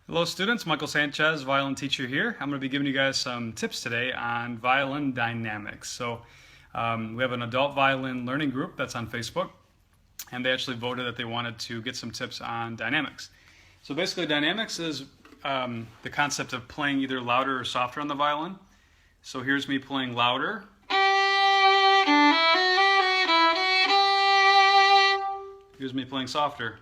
Hello students, Michael Sanchez, violin teacher here. I'm going to be giving you guys some tips today on violin dynamics. We have an adult violin learning group that's on Facebook, and they actually voted that they wanted to get some tips on dynamics. So basically dynamics is the concept of playing either louder or softer on the violin. So here's me playing louder. Here's me playing softer.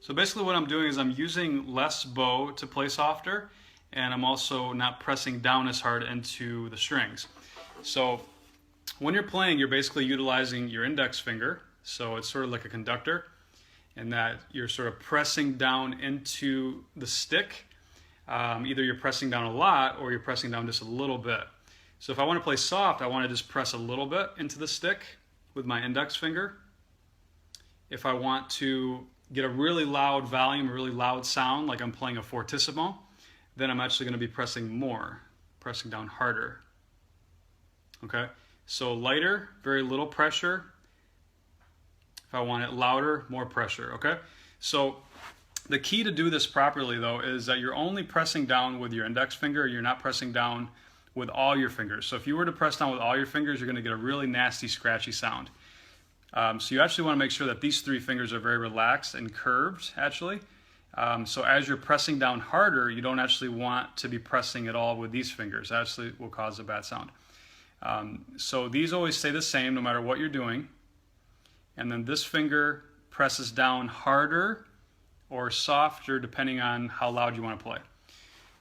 So basically what I'm doing is I'm using less bow to play softer, and I'm also not pressing down as hard into the strings. So when you're playing, you're basically utilizing your index finger, so it's sort of like a conductor, in that you're sort of pressing down into the stick. Either you're pressing down a lot or you're pressing down just a little bit. So if I want to play soft, I want to just press a little bit into the stick with my index finger. If I want to get a really loud volume, a really loud sound, like I'm playing a fortissimo, then I'm actually going to be pressing more, pressing down harder. Okay, so lighter, very little pressure. If I want it louder, more pressure. Okay, so the key to do this properly though is that you're only pressing down with your index finger. You're not pressing down with all your fingers. So if you were to press down with all your fingers, you're going to get a really nasty, scratchy sound. So you actually want to make sure that these three fingers are very relaxed and curved, actually. So as you're pressing down harder, you don't actually want to be pressing at all with these fingers. That actually will cause a bad sound. So these always stay the same no matter what you're doing. And then this finger presses down harder or softer depending on how loud you want to play.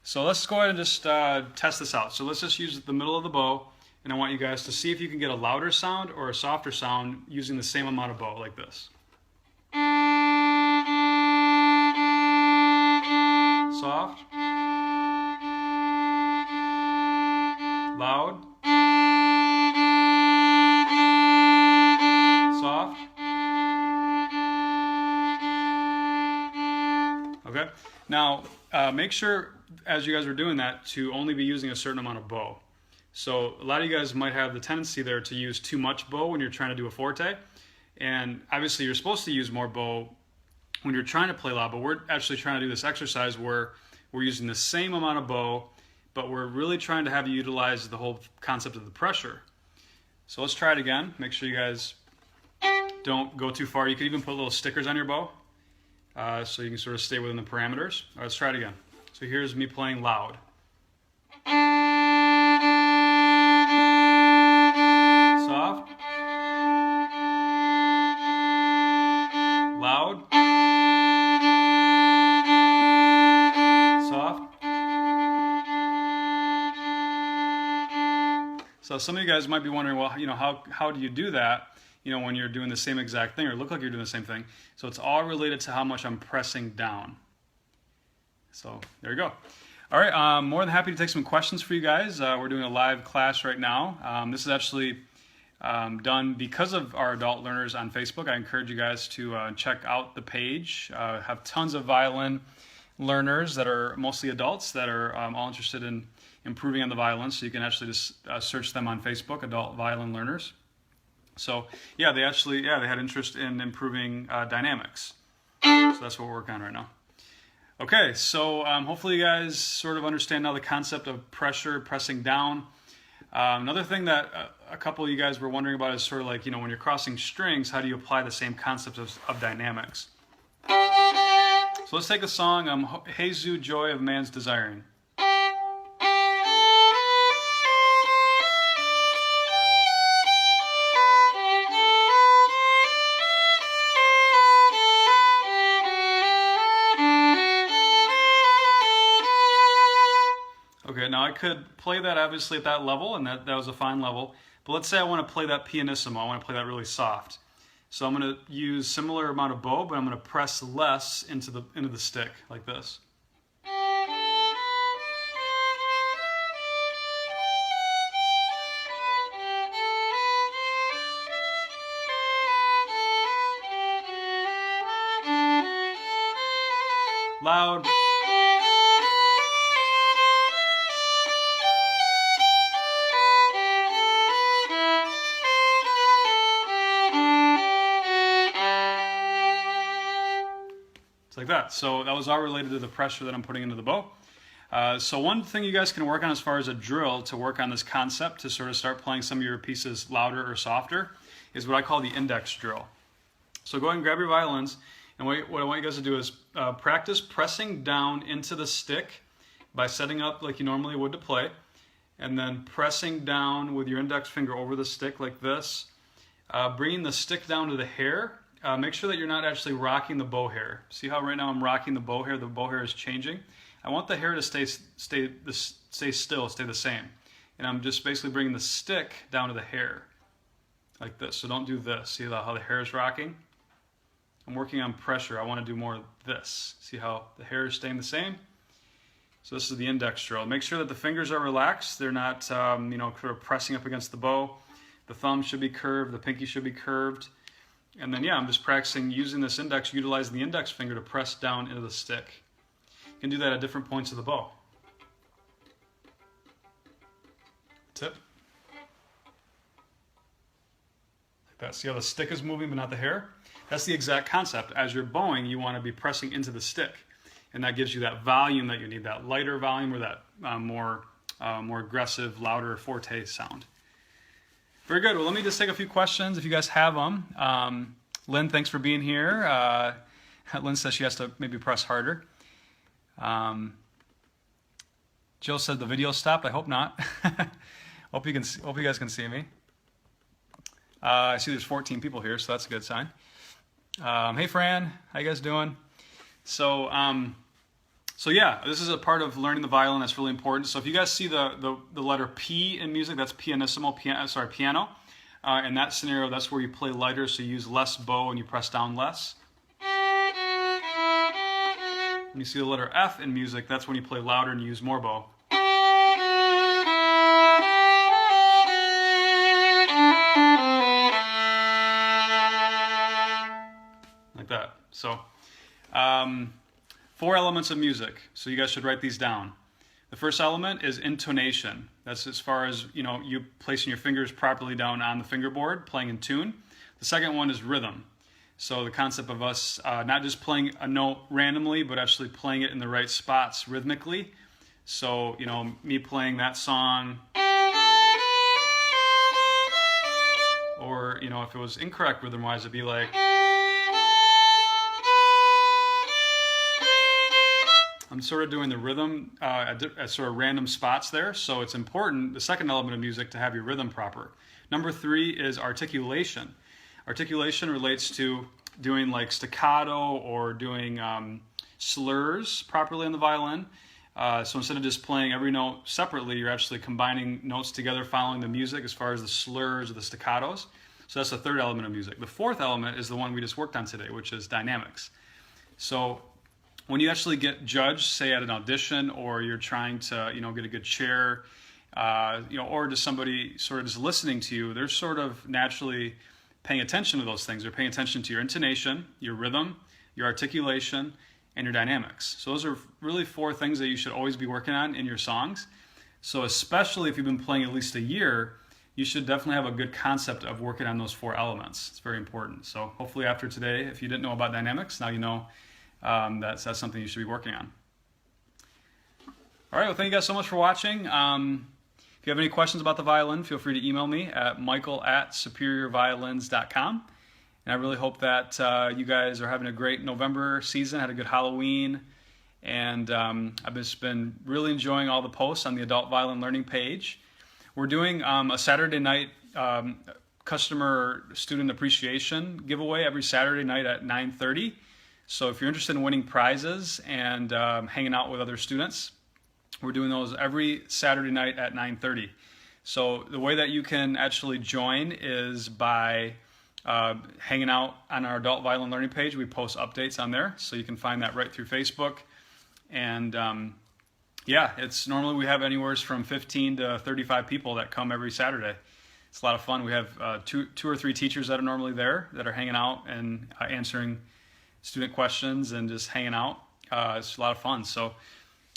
So let's go ahead and just test this out. So let's just use the middle of the bow. And I want you guys to see if you can get a louder sound or a softer sound using the same amount of bow, like this. Soft. Loud. Soft. Okay. Now, make sure as you guys are doing that to only be using a certain amount of bow. So a lot of you guys might have the tendency there to use too much bow when you're trying to do a forte. And obviously you're supposed to use more bow when you're trying to play loud, but we're actually trying to do this exercise where we're using the same amount of bow, but we're really trying to have you utilize the whole concept of the pressure. So let's try it again. Make sure you guys don't go too far. You could even put little stickers on your bow so you can sort of stay within the parameters. All right, let's try it again. So here's me playing loud. Soft. Loud. Soft. So some of you guys might be wondering, well, how do you do that, when you're doing the same exact thing or look like you're doing the same thing? So it's all related to how much I'm pressing down. So there you go. All right, I'm more than happy to take some questions for you guys. We're doing a live class right now. This is actually done because of our adult learners on Facebook. I encourage you guys to check out the page. Have tons of violin learners that are mostly adults that are all interested in improving on the violin. So you can actually just search them on Facebook, Adult Violin Learners. So yeah, they had interest in improving dynamics. So that's what we're working on right now. Okay, so hopefully you guys sort of understand now the concept of pressure, pressing down. Another thing that a couple of you guys were wondering about is sort of like, when you're crossing strings, how do you apply the same concept of dynamics? So let's take a song, Jesus, Joy of Man's Desiring. Okay, now I could play that obviously at that level, and that was a fine level. But let's say I want to play that pianissimo. I want to play that really soft. So I'm going to use similar amount of bow, but I'm going to press less into the stick, like this. Loud. that. So that was all related to the pressure that I'm putting into the bow. So one thing you guys can work on as far as a drill to work on this concept to sort of start playing some of your pieces louder or softer is what I call the index drill. So go ahead and grab your violins, and what I want you guys to do is practice pressing down into the stick by setting up like you normally would to play, and then pressing down with your index finger over the stick like this, bringing the stick down to the hair. Make sure that you're not actually rocking the bow hair. See how right now I'm rocking the bow hair is changing. I want the hair to stay still, stay the same. And I'm just basically bringing the stick down to the hair, like this. So don't do this. See how the hair is rocking? I'm working on pressure. I want to do more of this. See how the hair is staying the same? So this is the index drill. Make sure that the fingers are relaxed. They're not, sort of pressing up against the bow. The thumb should be curved. The pinky should be curved. And then, I'm just practicing using this index, utilizing the index finger to press down into the stick. You can do that at different points of the bow. Tip. Like that. See how the stick is moving but not the hair? That's the exact concept. As you're bowing, you want to be pressing into the stick. And that gives you that volume that you need, that lighter volume or that more aggressive, louder, forte sound. Very good. Well, let me just take a few questions if you guys have them. Lynn, thanks for being here. Lynn says she has to maybe press harder. Jill said the video stopped. I hope not. hope you guys can see me. I see there's 14 people here, so that's a good sign. Hey Fran, how you guys doing? So yeah, this is a part of learning the violin that's really important. So if you guys see the letter P in music, that's pianissimo, piano. In that scenario, that's where you play lighter, so you use less bow and you press down less. When you see the letter F in music, that's when you play louder and you use more bow. Like that. So, 4 elements of music. So you guys should write these down. The first element is intonation. That's as far as, you placing your fingers properly down on the fingerboard, playing in tune. The second one is rhythm. So the concept of us not just playing a note randomly, but actually playing it in the right spots rhythmically. So, me playing that song, or, if it was incorrect rhythm-wise, it'd be like, I'm sort of doing the rhythm at sort of random spots there, so it's important, the second element of music, to have your rhythm proper. Number 3 is articulation. Articulation relates to doing like staccato or doing slurs properly on the violin. So instead of just playing every note separately, you're actually combining notes together, following the music as far as the slurs or the staccatos. So that's the third element of music. The fourth element is the one we just worked on today, which is dynamics. So when you actually get judged, say at an audition, or you're trying to, get a good chair, or just somebody sort of just listening to you, they're sort of naturally paying attention to those things. They're paying attention to your intonation, your rhythm, your articulation, and your dynamics. So those are really 4 things that you should always be working on in your songs. So especially if you've been playing at least a year, you should definitely have a good concept of working on those 4 elements. It's very important. So hopefully after today, if you didn't know about dynamics, now you know that's something you should be working on. All right, well, thank you guys so much for watching. If you have any questions about the violin, feel free to email me at michael@superiorviolins.com. And I really hope that you guys are having a great November season, had a good Halloween, and I've just been really enjoying all the posts on the Adult Violin Learning page. We're doing a Saturday night customer student appreciation giveaway every Saturday night at 9:30. So if you're interested in winning prizes and hanging out with other students, we're doing those every Saturday night at 9:30. So the way that you can actually join is by hanging out on our Adult Violin Learning page. We post updates on there, so you can find that right through Facebook. And it's normally we have anywhere from 15 to 35 people that come every Saturday. It's a lot of fun. We have two or three teachers that are normally there that are hanging out and answering student questions and just hanging out. It's a lot of fun. So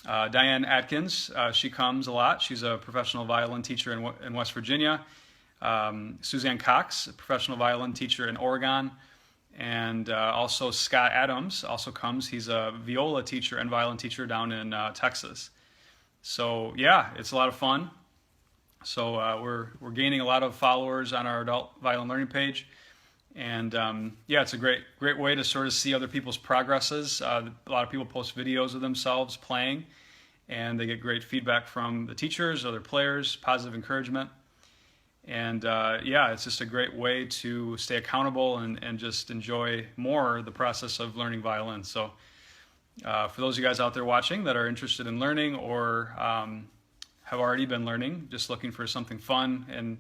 Diane Atkins, she comes a lot. She's a professional violin teacher in West Virginia. Suzanne Cox, a professional violin teacher in Oregon. And also Scott Adams also comes. He's a viola teacher and violin teacher down in Texas. So yeah, it's a lot of fun. So we're gaining a lot of followers on our adult violin learning page, and yeah, it's a great way to sort of see other people's progresses. A lot of people post videos of themselves playing, and they get great feedback from the teachers, other players, positive encouragement, and yeah, it's just a great way to stay accountable and just enjoy more the process of learning violin. So for those of you guys out there watching that are interested in learning or have already been learning, just looking for something fun and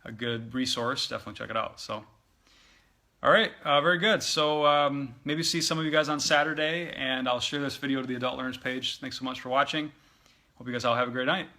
a good resource, definitely check it out. So, all right, very good. So maybe see some of you guys on Saturday, and I'll share this video to the Adult Learners page. Thanks so much for watching. Hope you guys all have a great night.